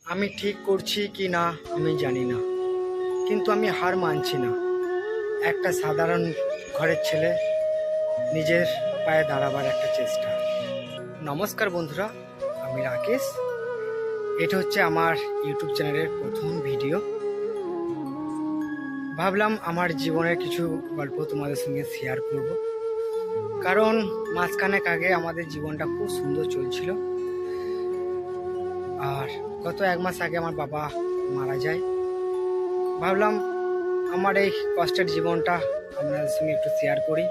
আমি ঠিক করছি কি না আমি জানি না, কিন্তু আমি হার মানছি না। একটা সাধারণ ঘরের ছেলে, নিজের পায়ে দাঁড়াবার একটা চেষ্টা। নমস্কার বন্ধুরা, আমি রাকেশ। এটা হচ্ছে আমার ইউটিউব চ্যানেলের প্রথম ভিডিও। ভাবলাম আমার জীবনের কিছু গল্প তোমাদের সঙ্গে শেয়ার করব, কারণ মাঝখানেক আগে আমাদের জীবনটা খুব সুন্দর চলছিল, আর গত 1 মাস আগে আমার বাবা মারা যায়। ভাবলাম আমার এই কষ্টের জীবনটা আপনাদের সঙ্গে একটু শেয়ার করি,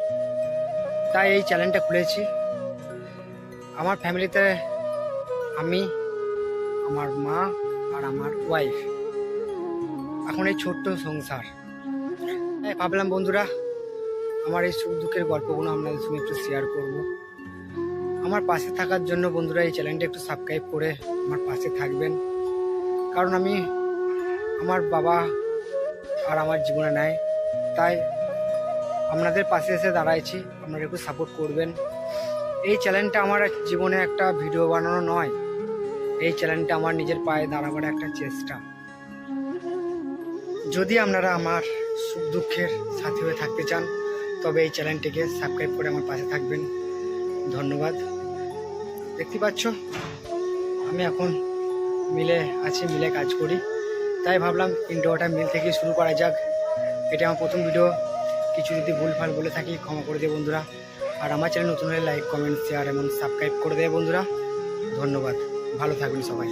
তাই এই চ্যানেলটা খুলেছি। আমার ফ্যামিলিতে আমি, আমার মা আর আমার ওয়াইফ, এখন এই ছোট্ট সংসার। তাই ভাবলাম বন্ধুরা, আমার এই সুখ দুঃখের গল্পগুলো আপনাদের সঙ্গে একটু শেয়ার করব। আমার পাশে থাকার জন্য বন্ধুরা এই চ্যানেলটা একটু সাবস্ক্রাইব করে আমার পাশে থাকবেন, কারণ আমি আমার বাবা আর আমার জীবনে নাই, তাই আপনাদের পাশে এসে দাঁড়াইছি। আপনারা একটু সাপোর্ট করবেন। এই চ্যানেলটা আমার জীবনে একটা ভিডিও বানানো নয়, এই চ্যানেলটা আমার নিজের পায়ে দাঁড়াবার একটা চেষ্টা। যদি আপনারা আমার সুখ দুঃখের সাথী হয়ে থাকতে চান, তবে এই চ্যানেলটিকে সাবস্ক্রাইব করে আমার পাশে থাকবেন। ধন্যবাদ। দেখতে পাচ্ছ আমি এখন মিলে আছি, মিলে কাজ করি, তাই ভাবলাম ইন্ট্রোটা মিল থেকে শুরু করা যাক। এটা আমার প্রথম ভিডিও, কিছু যদি ভুলভাল বলে থাকি ক্ষমা করে দেবে বন্ধুরা। আর আমার চ্যানেল নতুন হলে লাইক, কমেন্ট, শেয়ার এবং সাবস্ক্রাইব করে দেবে বন্ধুরা। ধন্যবাদ, ভালো থাকবেন সবাই।